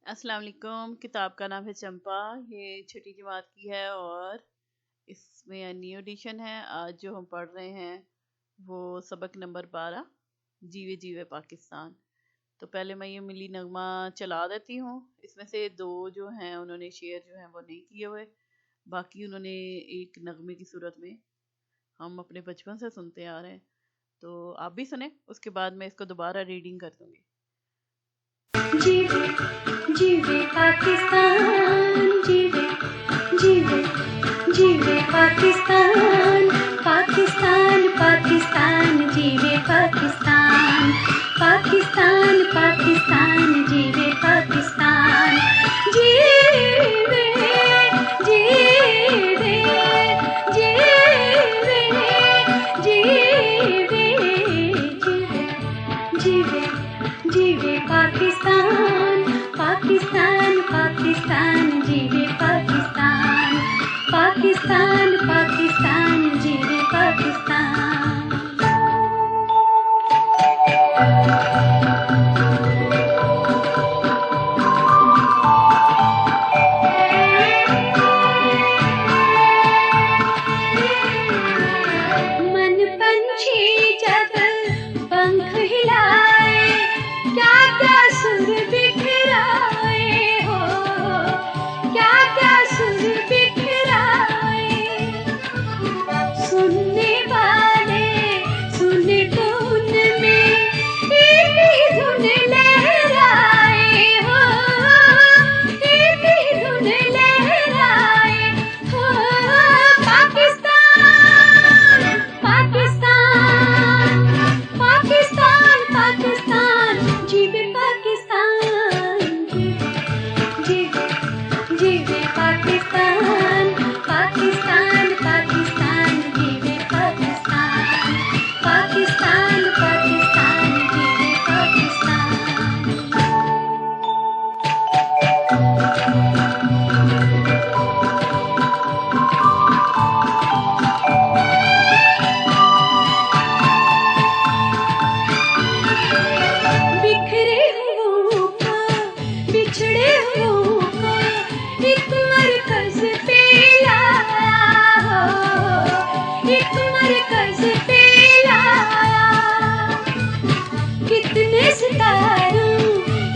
السلام علیکم. کتاب کا نام ہے چمپا. یہ چھٹی جماعت کی ہے اور اس میں نیو ایڈیشن ہے. آج جو ہم پڑھ رہے ہیں وہ سبق نمبر 12 جیوے جیوے پاکستان. تو پہلے میں یہ ملی نغمہ چلا دیتی ہوں. اس میں سے 2 جو ہیں انہوں نے شیئر جو ہیں وہ نہیں کیے ہوئے، باقی انہوں نے ایک نغمے کی صورت میں ہم اپنے بچپن سے سنتے آ رہے ہیں. تو آپ بھی سنیں، اس کے بعد میں اس کو دوبارہ ریڈنگ کر دوں گی. جیوے جیوے پاکستان، جیوے جیوے جیوے پاکستان، پاکستان پاکستان جیوے پاکستان، پاکستان پاکستان جیوے پاکستان. جیوے جیوے جیوے جیوے جیوے جیوے جیوے پاکستان، پاکستان پاکستان جیوے پاکستان، پاکستان پاکستان جیوے پاکستان. من پنچھی جب پنکھ ہلائے، کیا کیا سر بکھرائے ہو، کیا کیا سر بکھرائے. سننے والے سنے تو ان میں ایک ہی دھن لہرائے ہو، ایک ہی دھن لہرائے ہو. پاکستان پاکستان پاکستان پاکستان جیوے پاکستان، جیوے جیوے پاکستان، پاکستان پاکستان جیوے پاکستان، پاکستان پاکستان جیوے پاکستان. بکھرے ہوں کا بچھڑے ہوں کا ایک مرکز پہ لایا ہو، ایک مرکز پہ لایا. کتنے ستاروں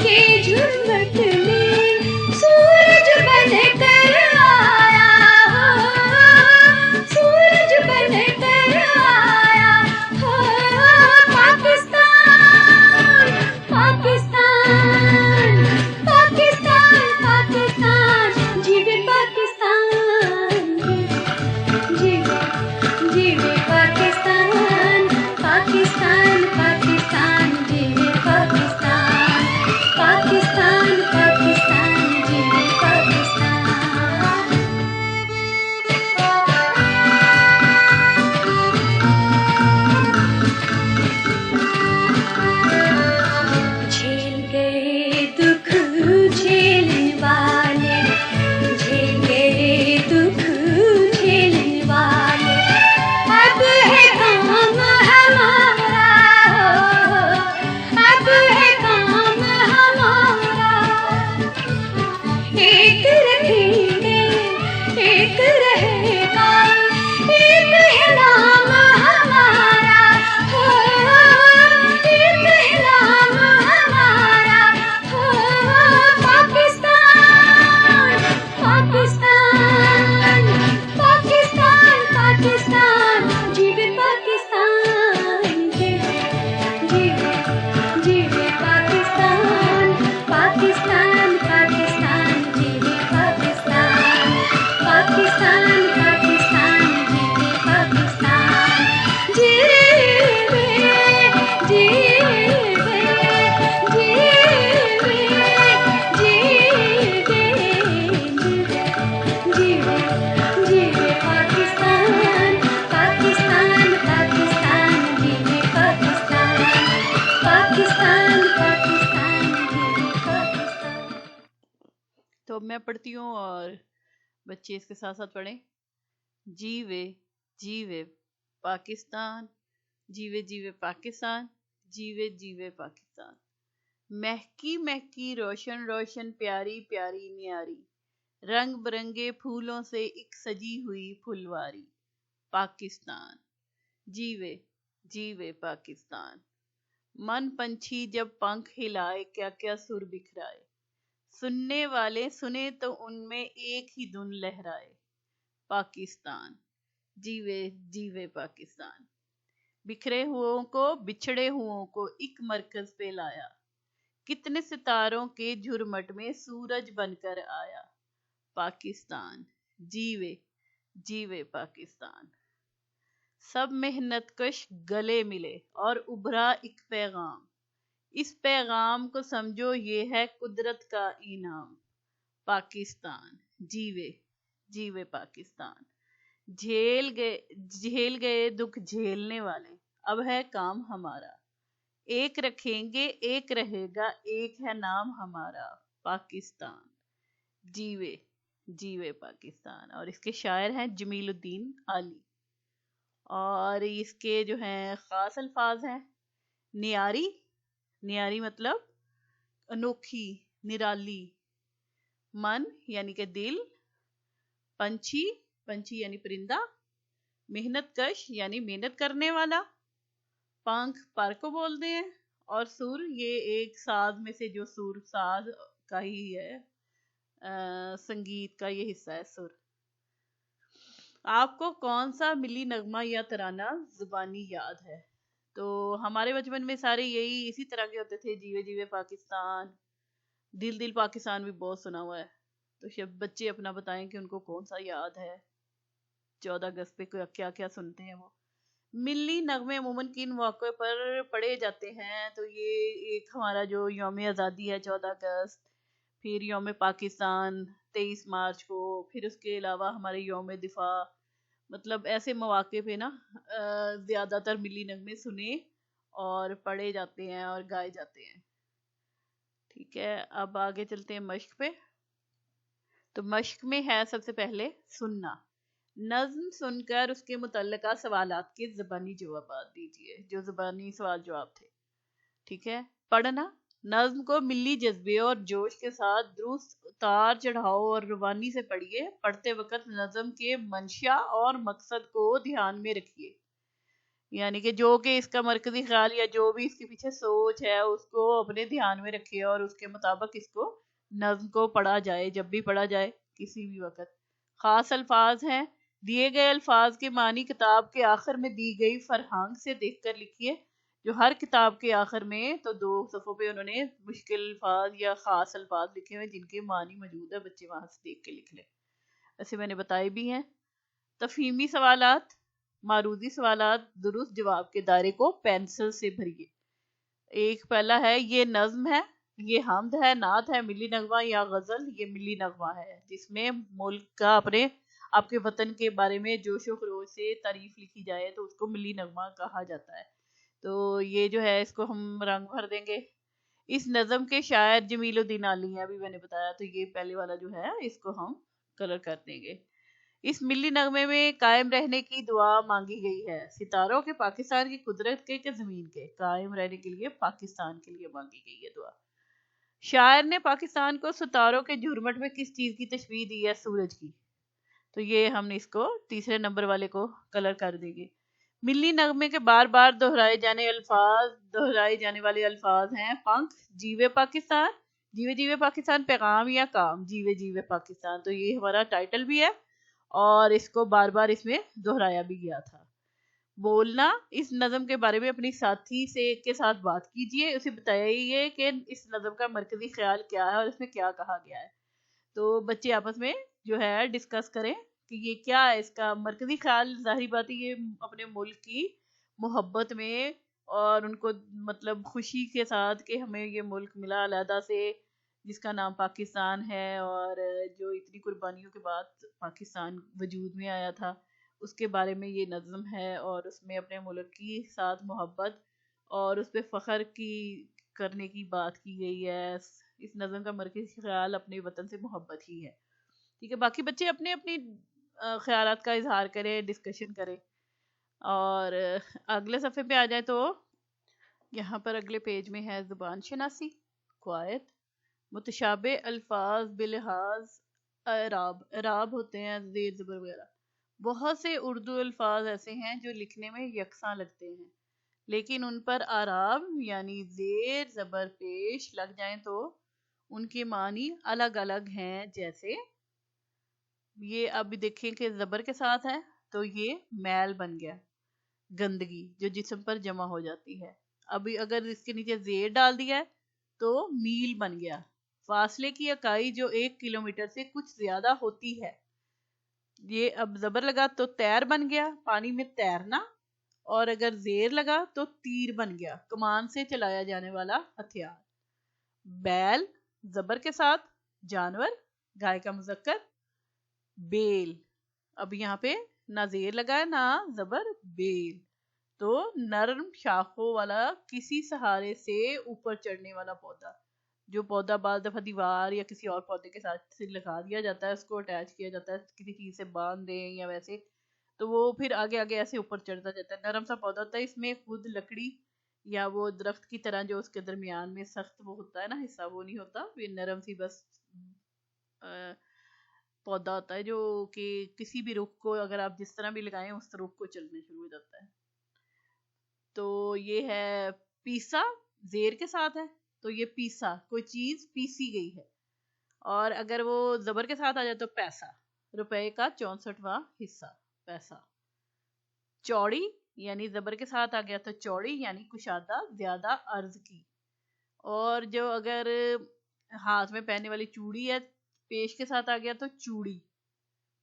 کے جھرمٹ میں سورج بن کر آیا ہو، سورج بن کر آیا ہو. پاکستان پاکستان پاکستان پاکستان جیوے پاکستان، جیوے جیوے پاکستان، پاکستان پاکستان جیوے پاکستان، پاکستان پاکستان جیوے پاکستان. جھیل گئے دکھ جھیلنے والے، جھیل گئے دکھ جھیلنے والے. اب ہے کام ہمارا ہو، اب ہے کام ہمارا. ایک رکھیں گے ایک رہے گا، ایک ہے نام ہمارا ہو، ایک ہے نام ہمارا ہو. پاکستان پاکستان پاکستان پاکستان جیوے پاکستان، جیوے جیوے پاکستان، پاکستان پاکستان جیوے پاکستان، پاکستان پاکستان جیوے پاکستان. جیوے جیوے جیوے جیوے جیوے جیوے پاکستان، پاکستان پاکستان جیوے پاکستان، پاکستان پاکستان جیوے پاکستان. تو اب میں پڑھتی ہوں اور بچے اس کے ساتھ ساتھ پڑھیں. جیوے جیوے پاکستان، جیوے جیوے پاکستان، جیوے جیوے پاکستان. महकी महकी रोशन रोशन प्यारी प्यारी न्यारी, रंग बिरंगे फूलों से एक सजी हुई फुलवारी। पाकिस्तान जीवे जीवे पाकिस्तान। मन पंछी जब पंख हिलाए क्या क्या सुर बिखराए, सुनने वाले सुने तो उनमें एक ही धुन लहराए। पाकिस्तान जीवे जीवे पाकिस्तान। बिखरे हुओं को बिछड़े हुओं को एक मरकज पे लाया, कितने सितारों के झुरमट में सूरज बनकर आया। पाकिस्तान जीवे जीवे पाकिस्तान। सब मेहनत कश गले मिले और उभरा एक पैगाम, इस पैगाम को समझो ये है कुदरत का इनाम। पाकिस्तान जीवे जीवे पाकिस्तान। झेल गए दुख झेलने वाले, अब है काम हमारा, एक रखेंगे एक रहेगा एक है नाम हमारा। पाकिस्तान जीवे जीवे पाकिस्तान। और इसके शायर हैं जमीलुद्दीन आली। और इसके जो हैं खास अल्फाज हैं नियारी, नियारी मतलब अनोखी निराली। मन यानी कि दिल। पंछी, पंछी यानी परिंदा। मेहनत कश यानी मेहनत करने वाला। पंख पर को बोलते हैं। और सुर ये एक साज में से जो सुर साज का ही है, संगीत का ये हिस्सा है सुर। आपको कौन सा मिली नगमा या तराना जुबानी याद है? तो हमारे बचपन में सारे यही इसी तरह के होते थे, जीवे जीवे पाकिस्तान, दिल दिल पाकिस्तान भी बहुत सुना हुआ है। तो सब बच्चे अपना बताएं कि उनको कौन सा याद है, 14 अगस्त पे क्या क्या सुनते हैं वो। मिली नगमे अमूमन किन मौके पर पढ़े जाते हैं? तो ये एक हमारा जो यौम आज़ादी है 14 अगस्त, फिर यौम पाकिस्तान 23 मार्च को, फिर उसके अलावा हमारे यौम दिफा, मतलब ऐसे मौके पे ना ज़्यादातर मिली नगमे सुने और पढ़े जाते हैं और गाए जाते हैं। ठीक है, अब आगे चलते हैं मश्क पे। तो मश्क में है सबसे पहले सुनना। नज्म सुनकर उसके मुतल्लिका सवालात के ज़बानी जवाब दीजिए, जो ज़बानी सवाल जवाब थे। ठीक है। पढ़ना, नज्म को मिली जज्बे और जोश के साथ दुरुस्त उतार चढ़ाओ और रुबानी से पढ़िए। पढ़ते वक्त नज्म के मंशा और मकसद को ध्यान में रखिए, यानी कि जो कि इसका मरकजी ख्याल या जो भी इसके पीछे सोच है उसको अपने ध्यान में रखिए और उसके मुताबिक इसको नज्म को पढ़ा जाए, जब भी पढ़ा जाए किसी भी वक्त। खास अल्फाज हैं, दिए गए अल्फाज के मानी किताब के आखिर में दी गई फरहांग से देखकर लिखिए। जो हर किताब के आखिर में तो 2 सफ़ों पे उन्होंने मुश्किल अल्फाज या खास अल्फाज लिखे हुए जिनके मानी मौजूद है, बच्चे वहां से देख के लिख लें। ऐसे मैंने बताए भी हैं। तफहीमी सवालात, मारूदी सवालात, दुरुस्त जवाब के दायरे को पेंसिल से भरिए। एक पहला है, ये नज्म है, ये हमद है, नात है, मिली नगमा या गजल। ये मिली नगमा है जिसमें मुल्क का, अपने आपके वतन के बारे में जोशो खरोश से तारीफ लिखी जाए तो उसको मिली नगमा कहा जाता है। तो ये जो है इसको हम रंग भर देंगे। इस नज्म के शायर जमीलुद्दीन आली हैं, अभी मैंने बताया, तो ये पहले वाला जो है इसको हम कलर कर देंगे। इस मिली नगमे में कायम रहने की दुआ मांगी गई है। सितारों के, पाकिस्तान की कुदरत के ज़मीन के कायम रहने के लिए पाकिस्तान के लिए मांगी गई है दुआ। शायर ने पाकिस्तान को सितारों के झुरमट में किस चीज़ की तशबीह दी है? सूरज की। तो ये हमने इसको तीसरे नंबर वाले को कलर कर देंगे। मिली नगमे के बार बार दोहराए जाने वाले अल्फाज हैं पंख, जीवे पाकिस्तान, जीवे जीवे पाकिस्तान, पैगाम या काम, जीवे जीवे पाकिस्तान। तो ये हमारा टाइटल भी है और इसको बार बार इसमें दोहराया भी गया था। बोलना, इस नज़म के बारे में अपनी साथी से के साथ बात कीजिए, उसे बताइए कि इस नज़म का मरकजी ख्याल क्या है और इसमें क्या कहा गया है। तो बच्चे आपस में जो है डिस्कस करें कि ये क्या है, इसका मरकजी ख्याल। जाहिर बात है ये अपने मुल्क की मोहब्बत में और उनको मतलब खुशी के साथ कि हमें ये मुल्क मिला अलहदा से, जिसका नाम पाकिस्तान है, और जो इतनी कुर्बानियों के बाद पाकिस्तान वजूद में आया था, उसके बारे में ये नज़म है। और उसमें अपने मुल्क की साथ मोहब्बत और उस पर फ़ख्र की करने की बात की गई है। इस नज़म का मरकज़ी ख्याल अपने वतन से मोहब्बत ही है। ठीक है, बाकी बच्चे अपने अपनी ख्यालात का इजहार करें, डिस्कशन करें। और अगले सफ़े पे आ जाए तो यहाँ पर अगले पेज में है ज़ुबान शनासी। क्वाइट। मुतशाबे अल्फाज बिलहाज एराब होते हैं ज़ेर ज़बर वगैरह। बहुत से उर्दू अल्फाज ऐसे हैं जो लिखने में यकसां लगते हैं, लेकिन उन पर आराब यानी ज़ेर ज़बर पेश लग जाएं तो उनके मानी अलग अलग हैं। जैसे ये अभी देखें कि ज़बर के साथ है तो ये मैल बन गया, गंदगी जो जिस्म पर जमा हो जाती है। अभी अगर इसके नीचे ज़ेर डाल दिया है तो मील बन गया, फासले की इकाई जो 1 किलोमीटर से कुछ ज्यादा होती है। ये अब ज़बर लगा तो तैर बन गया, पानी में तैरना। और अगर ज़ेर लगा तो तीर बन गया, कमान से चलाया जाने वाला हथियार। बैल ज़बर के साथ जानवर, गाय का मुज़क्कर बेल। अब यहाँ पे ना ज़ेर लगा है ना ज़बर, बेल। तो नरम शाखों वाला किसी सहारे से ऊपर चढ़ने वाला पौधा, जो पौधा बाज़ दफ़ा दीवार या किसी और पौधे के साथ से लगा दिया जाता है, उसको अटैच किया जाता है, किसी चीज़ से बांध दें या वैसे, तो वो फिर आगे आगे ऐसे ऊपर चढ़ता जाता है। नरम सा पौधा होता है, इसमें खुद लकड़ी या वो दरख्त की तरह जो उसके दरमियान में सख्त वो होता है ना हिस्सा, वो नहीं होता, ये नरम सी बस पौधा होता है जो कि किसी भी रुख को अगर आप जिस तरह भी लगाएं उस रुख को चलने शुरू हो जाता है। तो ये है पीसा, जेर के साथ है तो ये पीसा, कोई चीज पीसी गई है। और अगर वो जबर के साथ आ जाए तो पैसा, रुपए का 64वां हिस्सा, पैसा। चौड़ी यानी जबर के साथ आ गया तो चौड़ी यानी कुशादा, ज्यादा अर्ज की। और जो अगर हाथ में पहनने वाली चूड़ी है, पेश के साथ आ गया तो चूड़ी।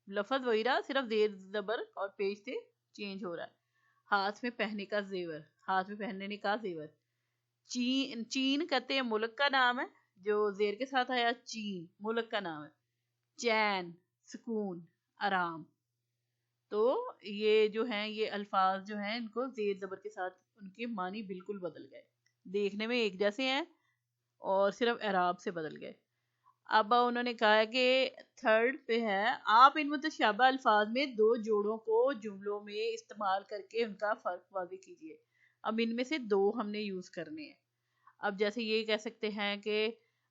लफज वही रहा, सिर्फ जेर जबर और पेश से चेंज हो रहा है। हाथ में पहनने का जेवर, हाथ में पहनने का जेवर। चीन, चीन कहते हैं मुल्क का नाम है, जो जेर के साथ आया चीन मुल्क का नाम है। चैन सुकून, आराम। तो ये जो हैं ये अल्फाज जो हैं इनको जेर जबर के साथ उनके मानी बिल्कुल बदल गए, देखने में एक जैसे हैं और सिर्फ एराब से बदल गए। अब उन्होंने कहा है कि थर्ड पे है, आप इन मुतशाबा अल्फाज में दो जोड़ों को जुमलों में इस्तेमाल करके उनका फर्क वाज़ेह कीजिए। अब इनमें से दो हमने यूज करने हैं। अब जैसे ये कह सकते हैं कि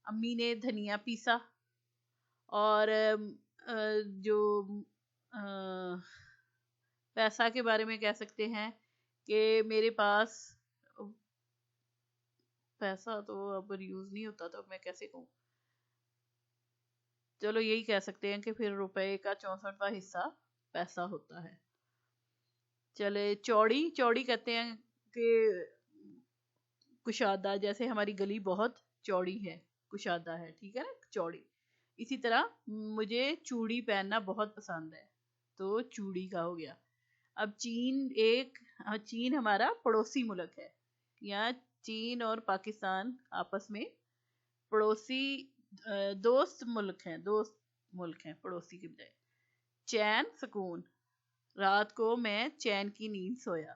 अम्मी ने धनिया पीसा, और जो पैसा के बारे में कह सकते हैं कि मेरे पास पैसा तो अब यूज नहीं होता, तो मैं कैसे कहूँ, चलो यही कह सकते हैं कि फिर रुपए का 64वां हिस्सा पैसा होता है। चले चौड़ी, चौड़ी कहते हैं कि कुशादा, जैसे हमारी गली बहुत चौड़ी है, कुशादा है, ठीक है ना, चौड़ी। इसी तरह मुझे चूड़ी पहनना बहुत पसंद है, तो चूड़ी का हो गया। अब चीन चीन हमारा पड़ोसी मुल्क है, यहाँ चीन और पाकिस्तान आपस में पड़ोसी दोस्त मुल्क हैं पड़ोसी के बजाय। चैन सुकून, रात को मैं चैन की नींद सोया,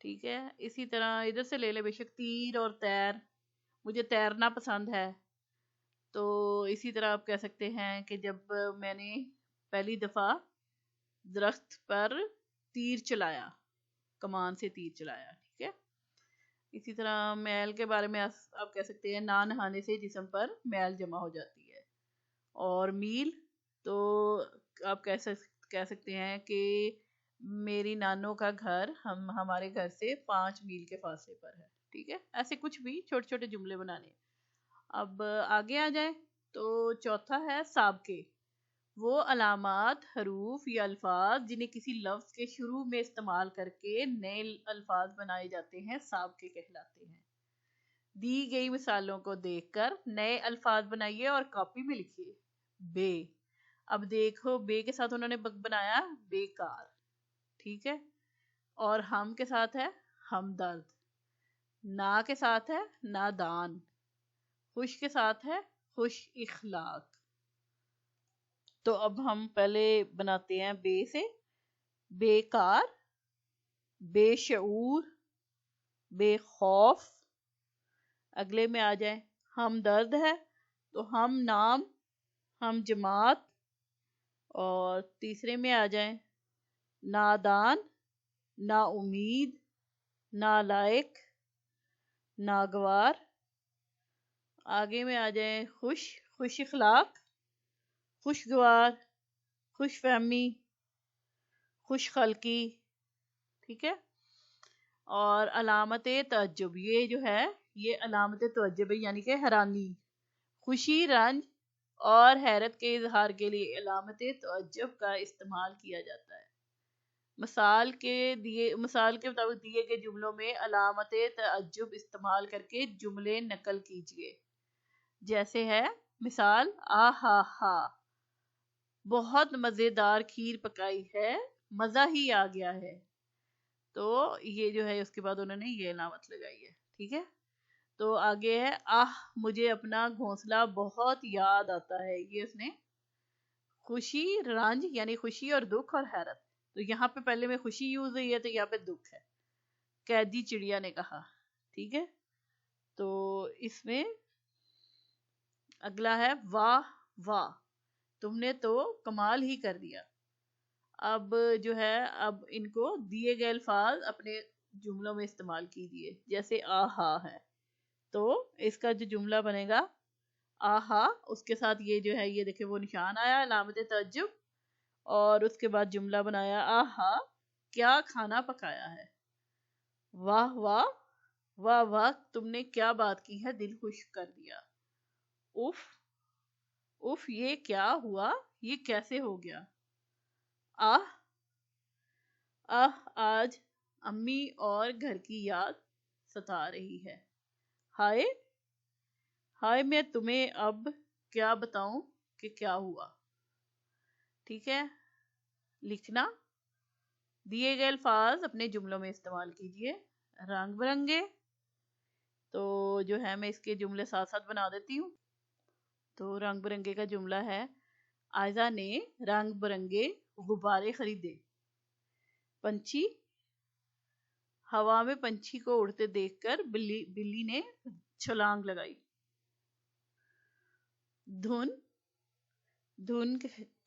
ठीक है। इसी तरह इधर से ले ले बेशक, तीर और तैर, मुझे तैरना पसंद है। तो इसी तरह आप कह सकते हैं कि जब मैंने पहली दफा दरख्त पर तीर चलाया, कमान से तीर चलाया, ठीक है। इसी तरह मैल के बारे में आप कह सकते हैं ना नहाने से जिस्म पर मैल जमा हो जाती है। और मील, तो आप कह सकते हैं कि मेरी नानों का घर हमारे घर से 5 मील के फासले पर है, ठीक है। ऐसे कुछ भी छोटे छोटे जुमले बनाने। अब आगे आ जाए तो चौथा है साबके, वो अलामात, हरूफ या अल्फाज जिन्हें किसी लफ्ज के शुरू में इस्तेमाल करके नए अल्फाज बनाए जाते हैं, साबके कहलाते हैं। दी गई मिसालों को देखकर नए अल्फाज बनाइए और कॉपी में लिखिए। बे, अब देखो बे के साथ उन्होंने बनाया बेकार, ठीक है। और हम के साथ है हमदर्द, ना के साथ है नादान, खुश के साथ है खुश इखलाक। तो अब हम पहले बनाते हैं बे से। बेकार, बेशऊर, बेखौफ। अगले में आ जाए, हम दर्द है तो हम नाम, हम जमात। और तीसरे में आ जाए नादान, ना उम्मीद, नालायक, नागवार, आगे में आ जाए खुश, खुश अखलाक, खुशगवार, खुश फहमी, खुश खलकी, ठीक है। और अलामत तअज्जुब, ये जो है ये अलामत तअज्जुब है, यानी कि हैरानी, खुशी, रंज और हैरत के इजहार के लिए अलामत तअज्जुब का इस्तेमाल किया जाता है। मिसाल के मुताबिक दिए गए जुमलों में अलामत तअज्जुब इस्तेमाल करके जुमले नकल कीजिए। जैसे है मिसाल, आ हा, बहुत मजेदार खीर पकाई है, मजा ही आ गया है। तो ये जो है उसके बाद उन्होंने ये अलामत लगाई है, ठीक है। तो आगे है आह, मुझे अपना घोंसला बहुत याद आता है। ये उसने खुशी, रंज यानी खुशी और दुख और हैरत। तो यहाँ पे पहले में खुशी यूज हुई है, तो यहाँ पे दुख है। कैदी चिड़िया ने कहा, ठीक है। तो इसमें अगला है वाह वाह, तुमने तो कमाल ही कर दिया। अब जो है अब इनको दिए गए अल्फाज अपने जुमलों में इस्तेमाल कीजिए। जैसे आहा है, तो इसका जो जुमला बनेगा आहा, उसके साथ ये जो है ये देखिए वो निशान आया अलामत तअज्जुब, और उसके बाद जुमला बनाया आहा, क्या खाना पकाया है। वाह वाह, वाह वाह, तुमने क्या बात की है, दिल खुश कर दिया। उफ, उफ, ये क्या हुआ, ये कैसे हो गया। आह, आह, आज अम्मी और घर की याद सता रही है। हाय, हाय, मैं तुम्हें अब क्या बताऊं कि क्या हुआ, ठीक है। लिखना, दिए गए अल्फाज अपने जुमलों में इस्तेमाल कीजिए। रंग बिरंगे, तो जो है मैं इसके जुमले साथ साथ बना देती हूँ। तो रंग बिरंगे का जुमला है, आयजा ने रंग बिरंगे गुब्बारे खरीदे। पंछी, हवा में पंछी को उड़ते देखकर बिल्ली बिल्ली ने छलांग लगाई। धुन, धुन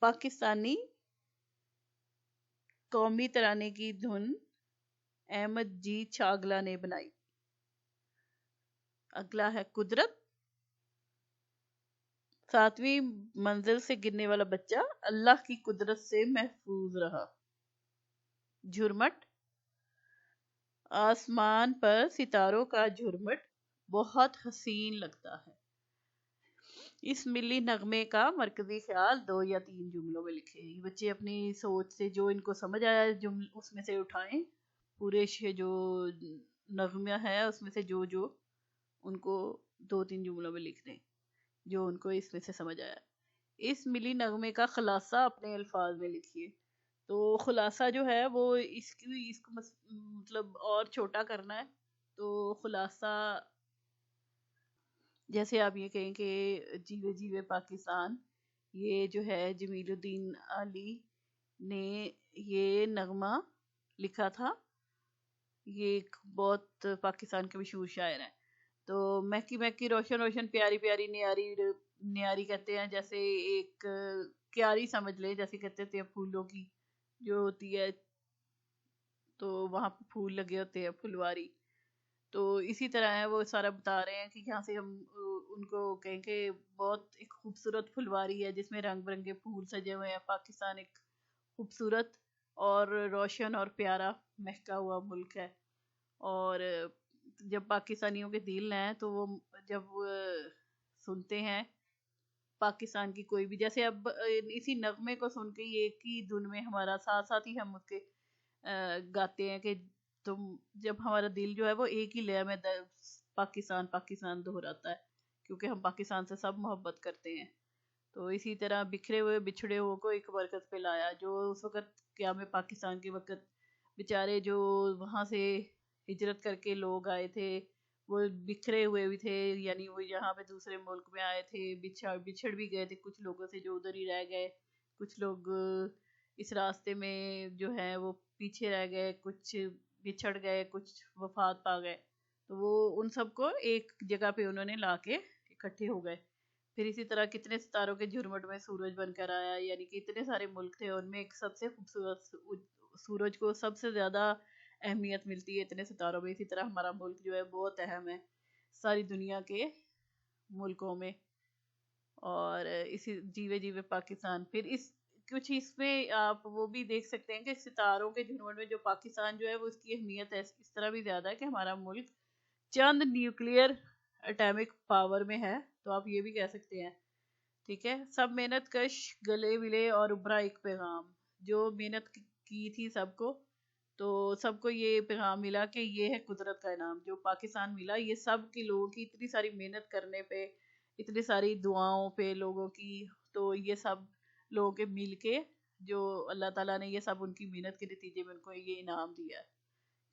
पाकिस्तानी कौमी तराने की धुन अहमद जी छागला ने बनाई। अगला है कुदरत, 7वीं मंजिल से गिरने वाला बच्चा अल्लाह की कुदरत से महफूज रहा। झुरमट, आसमान पर सितारों का झुरमट बहुत हसीन लगता है। इस मिली नगमे का मरकजी ख्याल 2 या 3 जुमलों में लिखे। ये बच्चे अपनी सोच से जो इनको समझ आया जुमल उसमें से उठाएं। पूरे जो नगमा है उसमें से जो जो उनको 2-3 जुमलों में लिख दें जो उनको इसमें से समझ आया। इस मिली नगमे का खुलासा अपने अल्फाज में लिखिए। तो खुलासा जो है वो इसको मतलब और छोटा करना है। तो खुलासा जैसे आप ये कहें कि जीवे जीवे पाकिस्तान, ये जो है जमीलुद्दीन अली ने ये नगमा लिखा था। ये एक बहुत पाकिस्तान के मशहूर शायर हैं। तो महकी महकी रोशन रोशन प्यारी प्यारी न्यारी, न्यारी कहते हैं जैसे एक क्यारी समझ ले, जैसे कहते थे फूलों की जो होती है, तो वहां पे फूल लगे होते हैं, फुलवारी। तो इसी तरह है वो सारा बता रहे हैं कि यहाँ से हम उनको कहें कि बहुत एक खूबसूरत फुलवारी है जिसमें रंग बिरंगे फूल सजे हुए हैं। पाकिस्तान एक खूबसूरत और रोशन और प्यारा महका हुआ मुल्क है। और जब पाकिस्तानियों के दिल हैं तो वो जब सुनते हैं पाकिस्तान की कोई भी, जैसे अब इसी नगमे को सुन के ये एक ही धुन में हमारा साथ साथ ही हम उसके गाते हैं कि तुम, जब हमारा दिल जो है वो एक ही लय में पाकिस्तान पाकिस्तान दोहराता है, क्योंकि हम पाकिस्तान से सब मोहब्बत करते हैं। तो इसी तरह बिखरे हुए बिछड़े हुए को एक बरकत पे लाया। जो उस वक़्त क्या में पाकिस्तान के वक़्त बेचारे जो वहाँ से हिजरत करके लोग आए थे, वो बिखरे हुए भी थे, यानी वो यहाँ पे दूसरे मुल्क में आए थे, बिछड़ भी गए थे कुछ लोगों से जो उधर ही रह गए। कुछ लोग इस रास्ते में जो है वो पीछे रह गए, कुछ बिछड़ गए, कुछ वफात पा गए। तो वो उन सबको एक जगह पे उन्होंने ला के इकट्ठे हो गए। फिर इसी तरह कितने सितारों के झुरमुट में सूरज बनकर आया, यानी कि इतने सारे मुल्क थे, उनमें एक सबसे खूबसूरत सूरज को सबसे ज़्यादा अहमियत मिलती है इतने सितारों में। इसी तरह हमारा मुल्क जो है बहुत अहम है सारी दुनिया के ملکوں میں، اور اسی جیوے جیوے پاکستان. پھر کچھ اس میں آپ وہ بھی دیکھ سکتے ہیں کہ ستاروں کے جھنڈ میں جو پاکستان جو ہے وہ اس کی اہمیت اس طرح بھی زیادہ ہے کہ ہمارا ملک چند نیوکلیئر اٹامک پاور میں ہے، تو آپ یہ بھی کہہ سکتے ہیں. ٹھیک ہے. سب محنت کش گلے ملے اور ابھرا ایک پیغام. جو محنت کی تھی سب کو، تو سب کو یہ پیغام ملا کہ یہ ہے قدرت کا انعام جو پاکستان ملا، یہ سب کے لوگوں کی اتنی ساری محنت کرنے پہ، اتنی ساری دعاؤں پہ لوگوں کی. تو یہ سب لوگوں کے مل کے جو اللہ تعالیٰ نے یہ سب ان کی محنت کے نتیجے میں ان کو یہ انعام دیا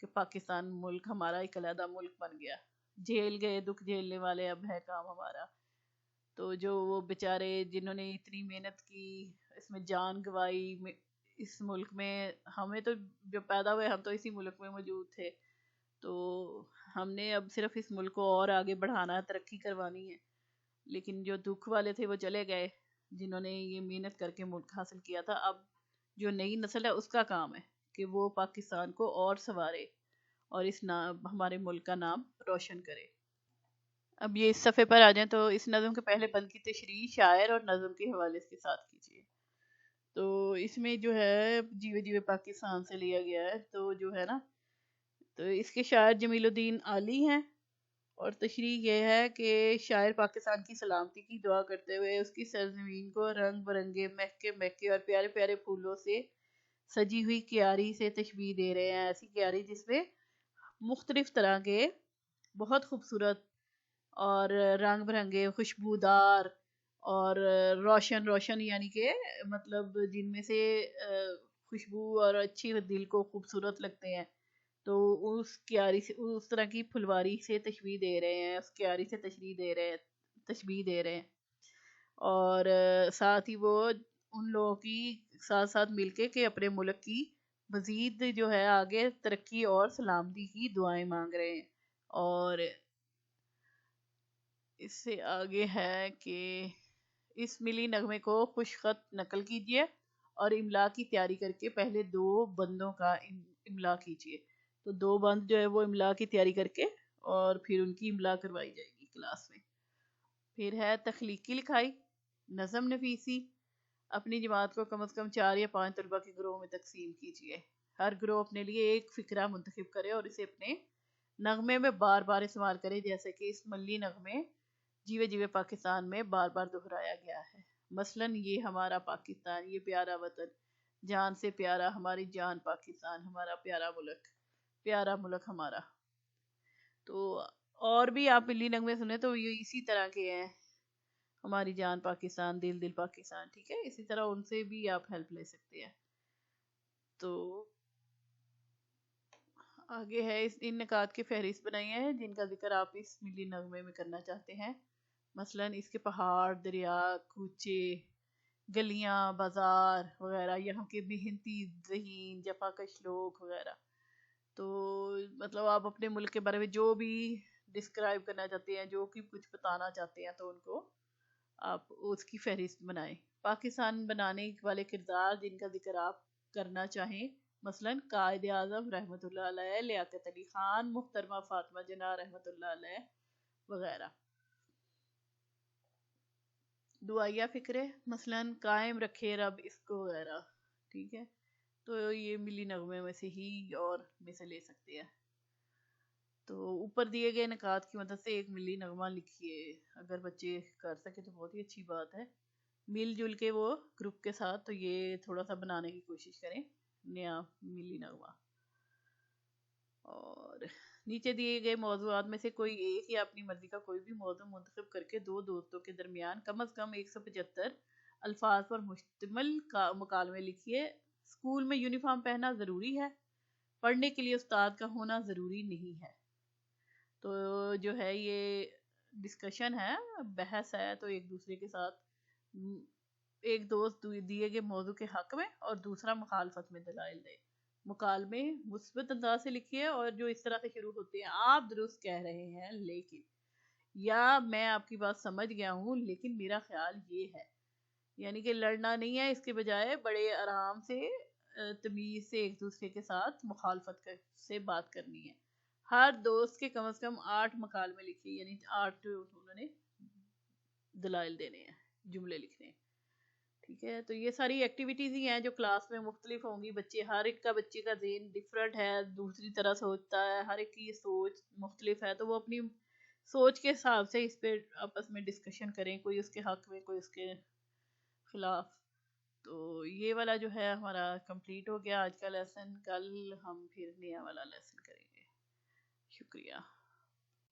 کہ پاکستان ملک ہمارا ایک علیحدہ ملک بن گیا. جھیل گئے دکھ جھیلنے والے اب ہے کام ہمارا. تو جو وہ بیچارے جنہوں نے اتنی محنت کی، اس میں جان گوائی، اس ملک میں، ہمیں تو جو پیدا ہوئے ہم تو اسی ملک میں موجود تھے، تو ہم نے اب صرف اس ملک کو اور آگے بڑھانا ہے، ترقی کروانی ہے. لیکن جو دکھ والے تھے وہ چلے گئے جنہوں نے یہ محنت کر کے ملک حاصل کیا تھا. اب جو نئی نسل ہے اس کا کام ہے کہ وہ پاکستان کو اور سنوارے اور اس ہمارے ملک کا نام روشن کرے. اب یہ اس صفحے پر آ جائیں تو اس نظم کے پہلے بند کی تشریح شاعر اور نظم کے حوالے کے ساتھ کیجیے. تو اس میں جو ہے جیوے جیوے پاکستان سے لیا گیا ہے، تو جو ہے نا، تو اس کے شاعر جمیل الدین عالی ہیں، اور تشریح یہ ہے کہ شاعر پاکستان کی سلامتی کی دعا کرتے ہوئے اس کی سرزمین کو رنگ برنگے مہکے مہکے اور پیارے پیارے پھولوں سے سجی ہوئی کیاری سے تشبیہ دے رہے ہیں. ایسی کیاری جس میں مختلف طرح کے بہت خوبصورت اور رنگ برنگے خوشبودار اور روشن روشن، یعنی کہ مطلب جن میں سے خوشبو اور اچھی دل کو خوبصورت لگتے ہیں، تو اس کیاری سے، اس طرح کی پھلواری سے تشبیہ دے رہے ہیں، اس کیاری سے تشبیہ دے رہے ہیں. اور ساتھ ہی وہ ان لوگوں کی ساتھ ساتھ مل کے کہ اپنے ملک کی مزید جو ہے آگے ترقی اور سلامتی کی دعائیں مانگ رہے ہیں. اور اس سے آگے ہے کہ اس ملی نغمے کو خوش خط نقل کیجیے اور املا کی تیاری کر کے پہلے 2 بندوں کا املا کیجیے. تو 2 بند جو ہے وہ املا کی تیاری کر کے اور پھر ان کی املا کروائی جائے گی کلاس میں. پھر ہے تخلیقی لکھائی، نظم نفیسی. اپنی جماعت کو کم از کم 4 یا 5 طلبہ کے گروہ میں تقسیم کیجیے. ہر گروہ اپنے لیے ایک فقرہ منتخب کرے اور اسے اپنے نغمے میں بار بار استعمال کرے، جیسے کہ اس ملی نغمے جیوے جیوے پاکستان میں بار بار دہرایا گیا ہے. مثلاً یہ ہمارا پاکستان، یہ پیارا وطن، جان سے پیارا ہماری جان پاکستان، ہمارا پیارا ملک ہمارا. تو اور بھی آپ ملی نغمے سنیں تو یہ اسی طرح کے ہیں، ہماری جان پاکستان، دل دل پاکستان. ٹھیک ہے. اسی طرح ان سے بھی آپ ہیلپ لے سکتے ہیں. تو آگے ہے ان نکات کی فہرست بنائی ہے جن کا ذکر آپ اس ملی نغمے میں کرنا چاہتے ہیں. مثلاً اس کے پہاڑ، دریا، کوچے، گلیاں، بازار وغیرہ، یہاں کے محنتی ذہین جفاکش لوگ وغیرہ. تو مطلب آپ اپنے ملک کے بارے میں جو بھی ڈسکرائب کرنا چاہتے ہیں، جو کہ کچھ بتانا چاہتے ہیں، تو ان کو آپ اس کی فہرست بنائیں. پاکستان بنانے والے کردار جن کا ذکر آپ کرنا چاہیں، مثلاً قائد اعظم رحمۃ اللہ علیہ، لیاقت علی خان، محترمہ فاطمہ جناح رحمۃ اللہ علیہ وغیرہ. دعائیہ فکرے، مثلاً قائم رکھے رب اس کو وغیرہ. ٹھیک ہے. تو یہ ملی نغمے میں سے ہی اور میں سے لے سکتے ہیں. تو اوپر دیے گئے نکات کی مدد سے ایک ملی نغمہ لکھیے. اگر بچے کر سکے تو بہت ہی اچھی بات ہے. مل جل کے وہ گروپ کے ساتھ، تو یہ تھوڑا سا بنانے کی کوشش کریں نیا ملی نغمہ. اور نیچے دیے گئے موضوعات میں سے کوئی ایک یا اپنی مرضی کا کوئی بھی موضوع منتخب کر کے 2 دوستوں کے درمیان کم از کم 175 الفاظ پر مشتمل مکالمے لکھیے. اسکول میں یونیفارم پہننا ضروری ہے، پڑھنے کے لیے استاد کا ہونا ضروری نہیں ہے. تو جو ہے یہ ڈسکشن ہے، بحث ہے. تو ایک دوسرے کے ساتھ ایک دوست دیے گئے موضوع کے حق میں اور دوسرا مخالفت میں دلائل دے. مکالمے مثبت انداز سے لکھیے اور جو اس طرح سے شروع ہوتے ہیں: آپ درست کہہ رہے ہیں لیکن، یا میں آپ کی بات سمجھ گیا ہوں لیکن میرا خیال یہ ہے. یعنی کہ لڑنا نہیں ہے، اس کے بجائے بڑے آرام سے تمیز سے ایک دوسرے کے ساتھ مخالفت سے بات کرنی ہے. ہر دوست کے کم از کم 8 مکالمے لکھیے، یعنی 8 انہوں نے دلائل دینے ہیں، جملے لکھنے ہیں، ٹھیک ہے۔ تو یہ ساری ایکٹیویٹیز ہی ہیں جو کلاس میں مختلف ہوں گی، ہر ایک کا بچے کا ذہن ڈفرینٹ ہے، دوسری طرح سوچتا ہے، ہر ایک کی سوچ مختلف ہے، تو وہ اپنی سوچ کے حساب سے اس پہ آپس میں ڈسکشن کریں، کوئی اس کے حق میں، کوئی اس کے خلاف۔ تو یہ والا جو ہے ہمارا کمپلیٹ ہو گیا آج کا لیسن، کل ہم پھر نیا والا لیسن کریں گے۔ شکریہ۔